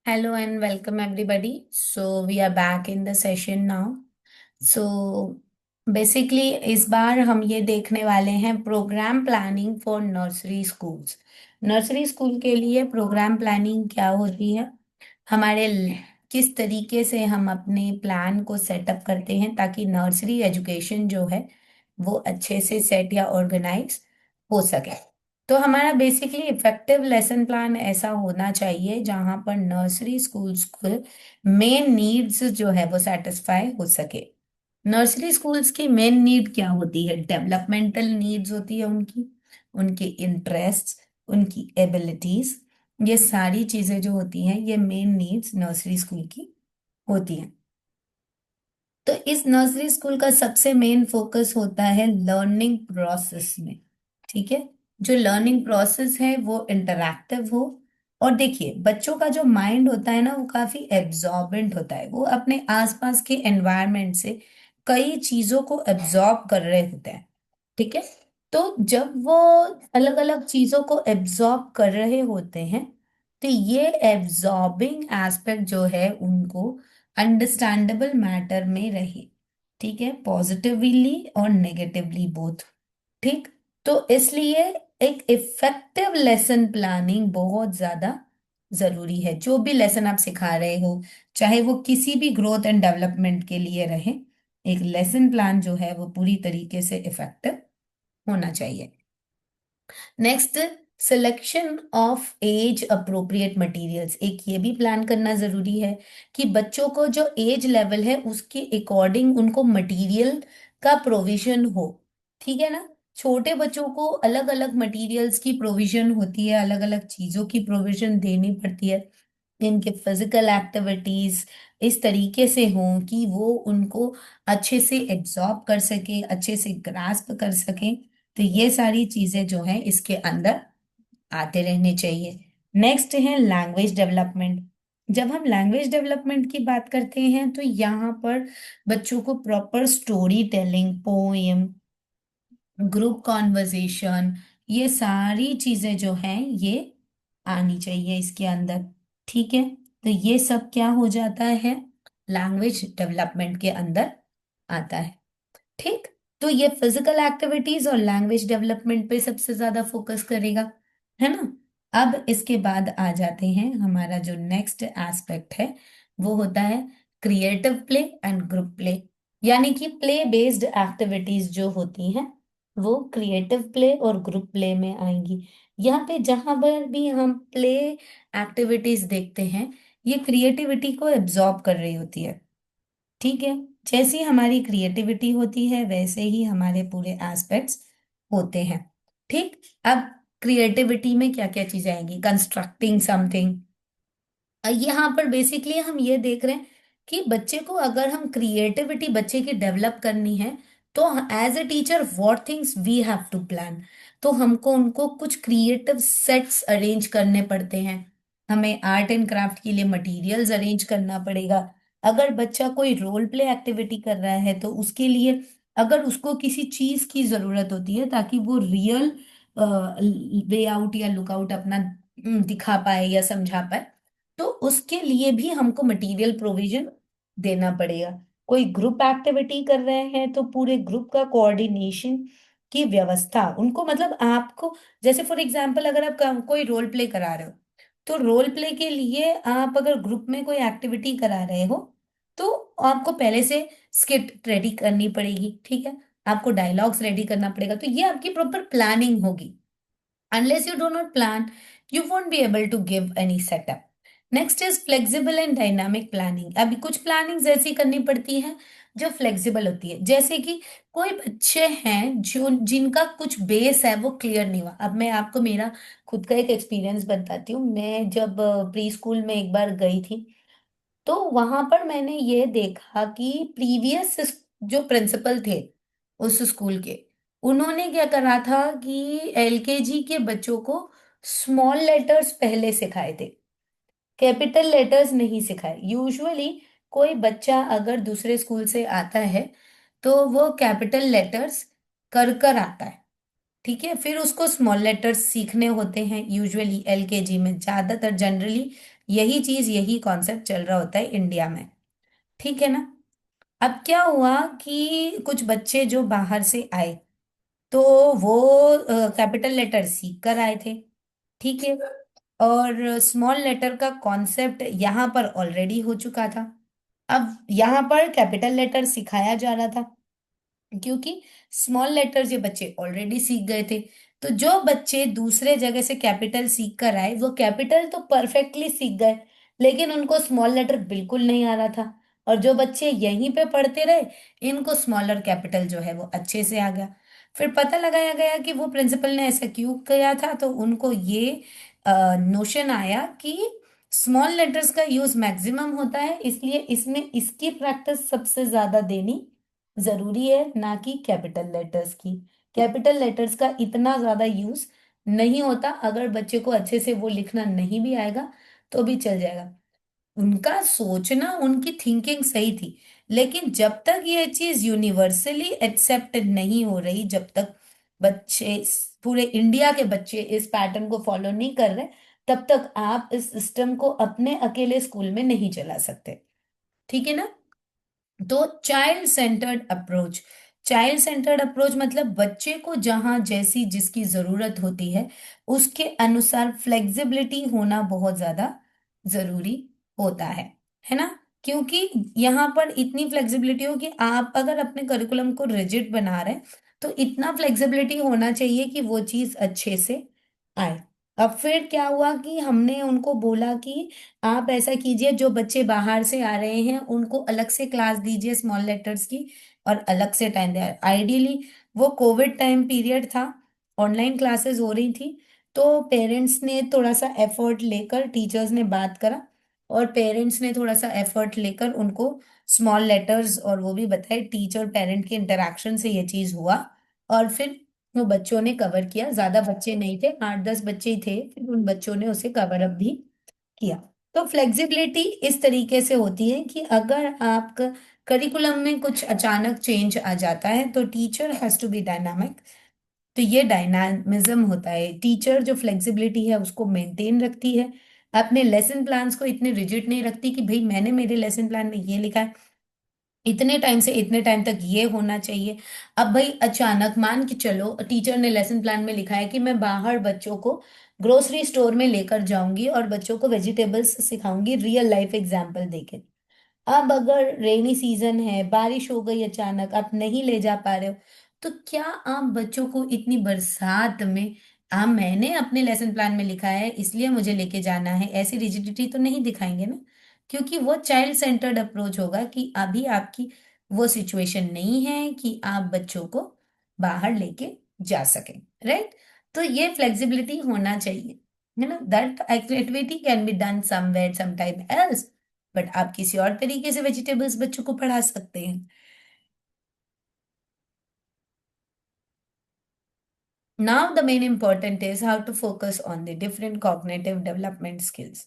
Hello and welcome everybody. So we are back in the session now. So basically इस बार हम ये देखने वाले हैं programme planning for nursery schools. Nursery school के लिए प्रोग्राम प्लानिंग क्या होती है, हमारे किस तरीके से हम अपने प्लान को सेटअप करते हैं ताकि नर्सरी एजुकेशन जो है वो अच्छे से सेट या ऑर्गेनाइज हो सके। तो हमारा बेसिकली इफेक्टिव लेसन प्लान ऐसा होना चाहिए जहां पर नर्सरी स्कूल्स के मेन नीड्स जो है वो सेटिस्फाई हो सके। नर्सरी स्कूल्स की मेन नीड क्या होती है? डेवलपमेंटल नीड्स होती है उनकी, उनके इंटरेस्ट, उनकी एबिलिटीज, ये सारी चीजें जो होती हैं ये मेन नीड्स नर्सरी स्कूल की होती हैं। तो इस नर्सरी स्कूल का सबसे मेन फोकस होता है लर्निंग प्रोसेस में। ठीक है, जो लर्निंग प्रोसेस है वो इंटरैक्टिव हो। और देखिए बच्चों का जो माइंड होता है ना वो काफी एब्जॉर्बेंट होता है, वो अपने आसपास के एनवायरनमेंट से कई चीजों को एब्जॉर्ब कर रहे होते हैं। ठीक है, तो जब वो अलग अलग चीजों को एब्जॉर्ब कर रहे होते हैं तो ये एब्जॉर्बिंग एस्पेक्ट जो है उनको अंडरस्टैंडेबल मैटर में रहे। ठीक है, पॉजिटिवली और नेगेटिवली बोथ। ठीक, तो इसलिए एक इफेक्टिव लेसन प्लानिंग बहुत ज्यादा जरूरी है। जो भी लेसन आप सिखा रहे हो, चाहे वो किसी भी ग्रोथ एंड डेवलपमेंट के लिए रहे, एक लेसन प्लान जो है वो पूरी तरीके से इफेक्टिव होना चाहिए। Next, selection of age appropriate materials. एक ये भी प्लान करना जरूरी है कि बच्चों को जो एज लेवल है उसके अकॉर्डिंग उनको मटेरियल का प्रोविजन हो। ठीक है ना, छोटे बच्चों को अलग अलग मटेरियल्स की प्रोविजन होती है, अलग अलग चीजों की प्रोविजन देनी पड़ती है। इनके फिजिकल एक्टिविटीज इस तरीके से हों कि वो उनको अच्छे से एब्जॉर्ब कर सके, अच्छे से ग्रास्प कर सके। तो ये सारी चीजें जो हैं इसके अंदर आते रहने चाहिए। नेक्स्ट है लैंग्वेज डेवलपमेंट। जब हम लैंग्वेज डेवलपमेंट की बात करते हैं तो यहाँ पर बच्चों को proper story telling, poem, group conversation, ये सारी चीजें जो हैं ये आनी चाहिए इसके अंदर। ठीक है, तो ये सब क्या हो जाता है, लैंग्वेज डेवलपमेंट के अंदर आता है। ठीक, तो ये फिजिकल एक्टिविटीज और लैंग्वेज डेवलपमेंट पे सबसे ज्यादा फोकस करेगा, है ना। अब इसके बाद आ जाते हैं, हमारा जो नेक्स्ट एस्पेक्ट है वो होता है creative play and group play. यानी कि प्ले बेस्ड एक्टिविटीज जो होती हैं वो क्रिएटिव प्ले और ग्रुप प्ले में आएंगी। यहाँ पे जहां पर भी हम प्ले एक्टिविटीज देखते हैं ये क्रिएटिविटी को एब्जॉर्ब कर रही होती है। ठीक है, जैसी हमारी क्रिएटिविटी होती है वैसे ही हमारे पूरे एस्पेक्ट्स होते हैं। ठीक, अब क्रिएटिविटी में क्या क्या चीजें आएंगी, कंस्ट्रक्टिंग समथिंग। यहाँ पर बेसिकली हम ये देख रहे हैं कि बच्चे को अगर हम क्रिएटिविटी बच्चे की डेवलप करनी है तो as a teacher what things we have to plan. तो हमको उनको कुछ क्रिएटिव सेट्स अरेंज करने पड़ते हैं, हमें आर्ट एंड क्राफ्ट के लिए मटेरियल्स अरेंज करना पड़ेगा। अगर बच्चा कोई रोल प्ले एक्टिविटी कर रहा है तो उसके लिए अगर उसको किसी चीज की जरूरत होती है ताकि वो रियल वे आउट या लुकआउट अपना दिखा पाए या समझा पाए, तो उसके लिए भी हमको मटेरियल प्रोविजन देना पड़ेगा। कोई ग्रुप एक्टिविटी कर रहे हैं तो पूरे ग्रुप का कोऑर्डिनेशन की व्यवस्था उनको, मतलब आपको, जैसे फॉर एग्जांपल अगर आप कोई रोल प्ले करा रहे हो तो रोल प्ले के लिए आप अगर ग्रुप में कोई एक्टिविटी करा रहे हो तो आपको पहले से स्क्रिप्ट रेडी करनी पड़ेगी। ठीक है, आपको डायलॉग्स रेडी करना पड़ेगा, तो ये आपकी प्रॉपर प्लानिंग होगी। Unless you do not plan, you won't be able to give any setup. Next is flexible and dynamic planning. अभी कुछ प्लानिंग ऐसी करनी पड़ती है जो फ्लेक्सिबल होती है, जैसे कि कोई बच्चे हैं जो जिनका कुछ बेस है वो क्लियर नहीं हुआ। अब मैं आपको मेरा खुद का एक एक्सपीरियंस बताती हूँ। मैं जब प्री स्कूल में एक बार गई थी तो वहां पर मैंने ये देखा कि प्रीवियस जो प्रिंसिपल थे उस स्कूल के, उन्होंने क्या करा था कि एलकेजी के बच्चों को स्मॉल लेटर्स पहले सिखाए थे, कैपिटल लेटर्स नहीं सिखाए। यूजुअली कोई बच्चा अगर दूसरे स्कूल से आता है तो वो कैपिटल लेटर्स कर कर आता है। ठीक है, फिर उसको स्मॉल लेटर्स सीखने होते हैं यूजुअली एलकेजी में, ज्यादातर जनरली यही चीज, यही कॉन्सेप्ट चल रहा होता है इंडिया में। ठीक है ना। अब क्या हुआ कि कुछ बच्चे जो बाहर से आए, तो वो कैपिटल लेटर सीख कर आए थे। ठीक है। और स्मॉल लेटर का कॉन्सेप्ट यहाँ पर ऑलरेडी हो चुका था। अब यहाँ पर कैपिटल लेटर सिखाया जा रहा था, क्योंकि स्मॉल लेटर्स ये बच्चे ऑलरेडी सीख गए थे। तो जो बच्चे दूसरे जगह से कैपिटल सीख कर आए, वो कैपिटल तो परफेक्टली सीख गए, लेकिन उनको स्मॉल लेटर बिल्कुल नहीं आ रहा था। और जो बच्चे यहीं पे पढ़ते रहे, इनको स्मॉलर कैपिटल जो है वो अच्छे से आ गया। फिर पता लगाया गया कि वो प्रिंसिपल ने ऐसा क्यों किया था, तो उनको ये नोशन आया कि स्मॉल लेटर्स का यूज मैक्सिमम होता है, इसलिए इसमें इसकी प्रैक्टिस सबसे ज्यादा देनी जरूरी है, ना कि कैपिटल लेटर्स की। कैपिटल लेटर्स का इतना ज्यादा यूज नहीं होता, अगर बच्चे को अच्छे से वो लिखना नहीं भी आएगा तो भी चल जाएगा। उनका सोचना, उनकी थिंकिंग सही थी, लेकिन जब तक ये चीज यूनिवर्सली एक्सेप्ट नहीं हो रही, जब तक बच्चे, पूरे इंडिया के बच्चे इस पैटर्न को फॉलो नहीं कर रहे, तब तक आप इस सिस्टम को अपने अकेले स्कूल में नहीं चला सकते। ठीक है ना। तो child centred approach, child centred approach मतलब बच्चे को जहां जैसी जिसकी जरूरत होती है, उसके अनुसार फ्लेक्सिबिलिटी होना बहुत ज्यादा जरूरी होता है ना। क्योंकि यहाँ पर इतनी फ्लेक्सिबिलिटी हो कि आप अगर अपने करिकुलम को रिजिड बना रहे हैं, तो इतना फ्लेक्सिबिलिटी होना चाहिए कि वो चीज अच्छे से आए। अब फिर क्या हुआ कि हमने उनको बोला कि आप ऐसा कीजिए, जो बच्चे बाहर से आ रहे हैं उनको अलग से क्लास दीजिए स्मॉल लेटर्स की, और अलग से टाइम दिया। आइडियली वो कोविड टाइम पीरियड था, ऑनलाइन क्लासेस हो रही थी, तो पेरेंट्स ने थोड़ा सा एफर्ट लेकर, टीचर्स ने बात करा और पेरेंट्स ने थोड़ा सा एफर्ट लेकर उनको स्मॉल लेटर्स, और वो भी बताए टीचर पेरेंट के इंटरेक्शन से ये चीज हुआ। और फिर वो बच्चों ने कवर किया, ज्यादा बच्चे नहीं थे, 8-10 बच्चे ही थे, फिर उन बच्चों ने उसे कवर अप भी किया। तो फ्लेक्सिबिलिटी इस तरीके से होती है कि अगर आपका करिकुलम में कुछ अचानक चेंज आ जाता है, तो teacher has to be dynamic. तो ये डायनामिज्म होता है, टीचर जो फ्लेक्सिबिलिटी है उसको मेंटेन रखती है, अपने लेसन प्लान्स को इतने रिजिड नहीं रखती कि भाई मैंने मेरे लेसन प्लान में ये लिखा है, इतने टाइम से इतने टाइम तक ये होना चाहिए। अब भाई अचानक मान के चलो, टीचर ने लेसन प्लान में लिखा है कि मैं बाहर बच्चों को ग्रोसरी स्टोर में लेकर जाऊंगी और बच्चों को वेजिटेबल्स सिखाऊंगी रियल लाइफ एग्जाम्पल देके। अब अगर रेनी सीजन है, बारिश हो गई अचानक, आप नहीं ले जा पा रहे हो, तो क्या आप बच्चों को इतनी बरसात में, मैंने अपने लेसन प्लान में लिखा है इसलिए मुझे लेके जाना है, ऐसी रिजिडिटी तो नहीं दिखाएंगे ना। क्योंकि वो चाइल्ड सेंटर्ड अप्रोच होगा कि अभी आपकी वो सिचुएशन नहीं है कि आप बच्चों को बाहर लेके जा सकें। राइट। तो ये फ्लेक्सिबिलिटी होना चाहिए, है ना। That activity can be done somewhere some time else, but आप किसी और तरीके से वेजिटेबल्स बच्चों को पढ़ा सकते हैं। Now the main important is how to focus on the different cognitive development skills.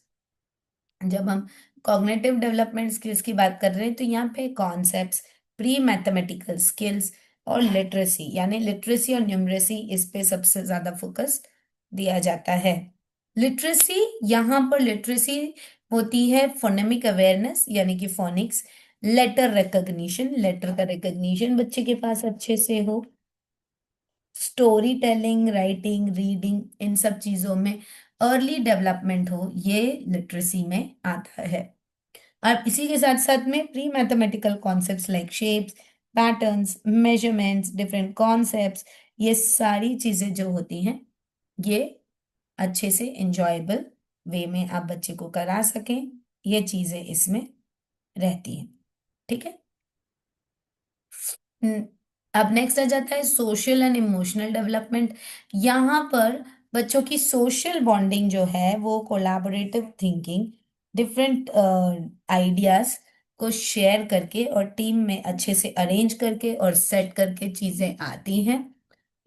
जब हम कॉग्निटिव डेवलपमेंट स्किल्स की बात कर रहे हैं, तो यहाँ पे कॉन्सेप्ट्स, प्री मैथमेटिकल स्किल्स और लिटरेसी, यानी लिटरेसी और न्यूमरेसी, इस पे सबसे ज्यादा फोकस दिया जाता है। लिटरेसी, यहाँ पर लिटरेसी होती है फोनेमिक अवेयरनेस, यानी कि फोनिक्स, लेटर रिकग्निशन, लेटर का रिकग्निशन बच्चे के पास अच्छे से हो, स्टोरी टेलिंग, राइटिंग, रीडिंग, इन सब चीजों में अर्ली डेवलपमेंट हो, ये लिटरेसी में आता है। और इसी के साथ साथ में pre mathematical concepts like shapes, patterns, measurements, different concepts, ये सारी चीजें जो होती हैं, ये अच्छे से इंजॉयबल वे में आप बच्चे को करा सकें, ये चीजें इसमें रहती हैं। ठीक है। हम्म, अब नेक्स्ट आ जाता है सोशल एंड इमोशनल डेवलपमेंट। यहाँ पर बच्चों की सोशल बॉन्डिंग जो है, वो कोलैबोरेटिव थिंकिंग, डिफरेंट आइडियाज को शेयर करके और टीम में अच्छे से अरेंज करके और सेट करके चीजें आती हैं।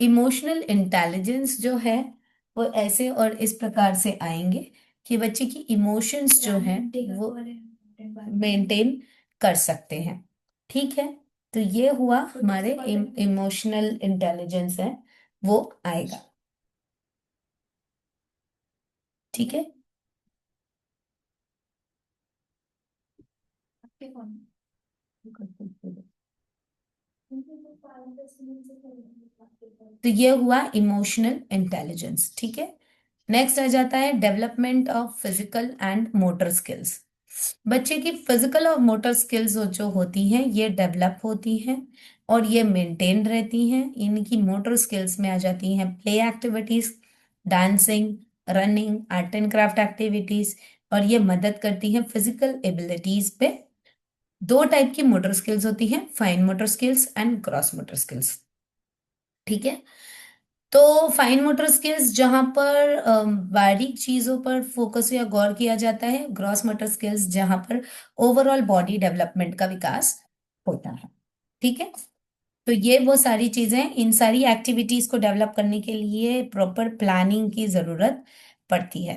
इमोशनल इंटेलिजेंस जो है, वो ऐसे और इस प्रकार से आएंगे कि बच्चे की इमोशंस जो हैं वो मेंटेन कर सकते हैं। ठीक है। तो ये हुआ हमारे इमोशनल इंटेलिजेंस है। वो आएगा। ठीक है। तो ये हुआ इमोशनल इंटेलिजेंस। ठीक है। नेक्स्ट आ जाता है development of physical and motor skills. बच्चे की फिजिकल और मोटर स्किल्स जो होती हैं ये डेवलप होती हैं और ये मेंटेन रहती हैं। इनकी मोटर स्किल्स में आ जाती हैं play activities, dancing, running, art and craft activities, और ये मदद करती हैं फिजिकल एबिलिटीज पे। दो टाइप की मोटर स्किल्स होती हैं, fine motor skills and gross motor skills. ठीक है। तो फाइन मोटर स्किल्स जहां पर बारीक चीजों पर फोकस या गौर किया जाता है, ग्रॉस मोटर स्किल्स जहां पर ओवरऑल बॉडी डेवलपमेंट का विकास होता है। ठीक है। तो ये वो सारी चीजें, इन सारी एक्टिविटीज को डेवलप करने के लिए प्रॉपर प्लानिंग की जरूरत पड़ती है,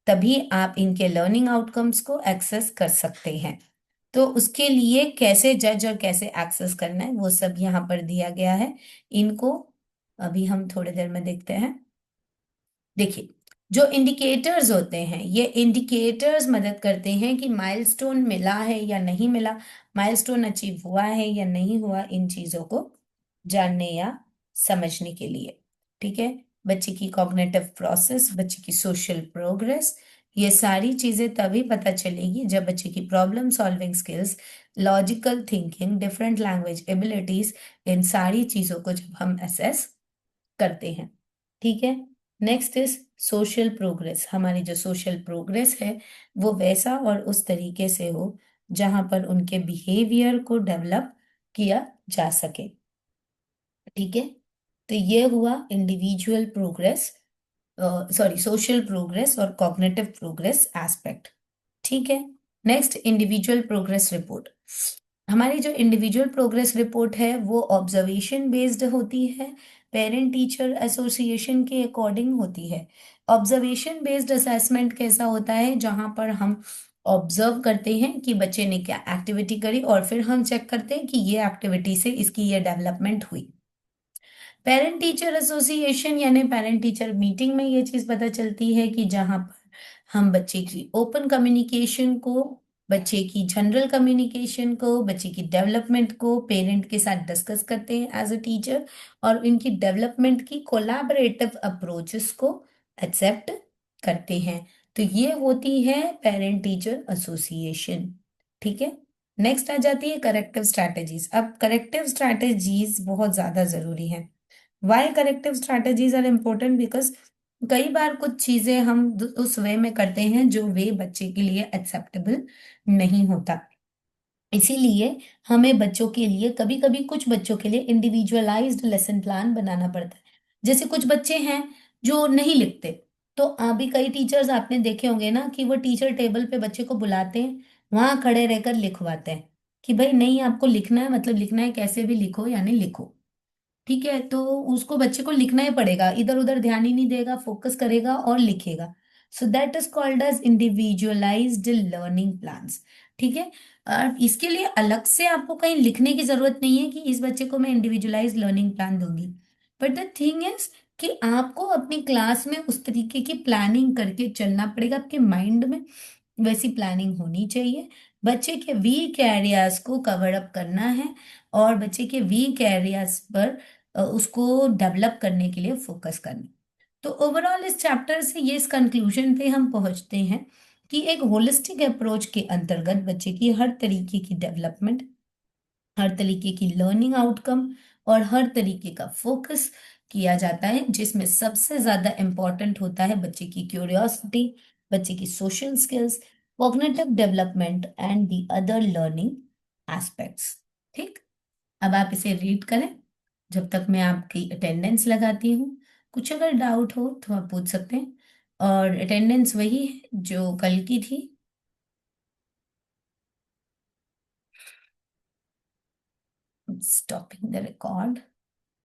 तभी आप इनके लर्निंग आउटकम्स को एक्सेस कर सकते हैं। तो उसके लिए कैसे जज और कैसे एक्सेस करना है वो सब यहाँ पर दिया गया है। इनको अभी हम थोड़ी देर में देखते हैं। देखिए, जो इंडिकेटर्स होते हैं, ये इंडिकेटर्स मदद करते हैं कि माइलस्टोन मिला है या नहीं मिला, माइलस्टोन अचीव हुआ है या नहीं हुआ, इन चीजों को जानने या समझने के लिए। ठीक है। बच्चे की कॉग्निटिव प्रोसेस, बच्चे की सोशल प्रोग्रेस, ये सारी चीजें तभी पता चलेगी जब बच्चे की problem solving skills, logical thinking, different language abilities, इन सारी चीजों को जब हम असेस करते हैं। ठीक है। Next is social progress. हमारी जो सोशल प्रोग्रेस है वो वैसा और उस तरीके से हो जहां पर उनके बिहेवियर को डेवलप किया जा सके। ठीक है। तो ये हुआ individual progress, sorry social progress और कॉग्निटिव प्रोग्रेस एस्पेक्ट। ठीक है। Next, individual progress report. हमारी जो इंडिविजुअल प्रोग्रेस रिपोर्ट है वो ऑब्जर्वेशन बेस्ड होती है, पेरेंट टीचर एसोसिएशन के अकॉर्डिंग होती है। ऑब्जर्वेशन बेस्ड असेसमेंट कैसा होता है, जहां पर हम ऑब्जर्व करते हैं कि बच्चे ने क्या एक्टिविटी करी और फिर हम चेक करते हैं कि ये एक्टिविटी से इसकी ये डेवलपमेंट हुई। पेरेंट टीचर एसोसिएशन यानी पेरेंट टीचर मीटिंग में ये चीज पता चलती है कि जहां पर हम बच्चे की ओपन कम्युनिकेशन को, बच्चे की जनरल कम्युनिकेशन को, बच्चे की डेवलपमेंट को पेरेंट के साथ डिस्कस करते हैं एज अ टीचर, और इनकी डेवलपमेंट की कोलैबोरेटिव अप्रोचेस को एक्सेप्ट करते हैं। तो ये होती है पेरेंट टीचर एसोसिएशन। ठीक है। नेक्स्ट आ जाती है करेक्टिव स्ट्रैटेजीज। अब करेक्टिव स्ट्रैटेजीज बहुत ज्यादा जरूरी है। Why corrective strategies are important? Because कई बार कुछ चीजें हम उस वे में करते हैं जो वे बच्चे के लिए एक्सेप्टेबल नहीं होता। इसीलिए हमें बच्चों के लिए कभी कभी, कुछ बच्चों के लिए इंडिविजुअलाइज्ड लेसन प्लान बनाना पड़ता है। जैसे कुछ बच्चे हैं जो नहीं लिखते, तो अभी कई टीचर्स आपने देखे होंगे ना कि वो टीचर टेबल पे बच्चे को बुलाते हैं, वहां खड़े रहकर लिखवाते हैं कि भाई नहीं, आपको लिखना है, मतलब लिखना है, कैसे भी लिखो यानी लिखो। ठीक है। तो उसको, बच्चे को लिखना ही पड़ेगा, इधर उधर ध्यान ही नहीं देगा, फोकस करेगा और लिखेगा। So that is called as individualised learning plans. ठीक है। और इसके लिए अलग से आपको कहीं लिखने की जरूरत नहीं है कि इस बच्चे को मैं इंडिविजुअलाइज्ड लर्निंग प्लान दूंगी। बट द थिंग इज कि आपको अपनी क्लास में उस तरीके की प्लानिंग करके चलना पड़ेगा, आपके माइंड में वैसी प्लानिंग होनी चाहिए। बच्चे के वीक एरियाज को कवर अप करना है और बच्चे के वीक एरियाज पर उसको डेवलप करने के लिए फोकस करना। तो ओवरऑल इस चैप्टर से ये इस कंक्लूजन पे हम पहुंचते हैं कि एक होलिस्टिक अप्रोच के अंतर्गत बच्चे की हर तरीके की डेवलपमेंट, हर तरीके की लर्निंग आउटकम और हर तरीके का फोकस किया जाता है, जिसमें सबसे ज्यादा इंपॉर्टेंट होता है बच्चे की क्यूरियोसिटी, बच्चे की social skills, cognitive development and the other learning aspects. ठीक। अब आप इसे रीड करें जब तक मैं आपकी अटेंडेंस लगाती हूँ। कुछ अगर डाउट हो तो आप पूछ सकते हैं। और अटेंडेंस वही है जो कल की थी। Stopping the record.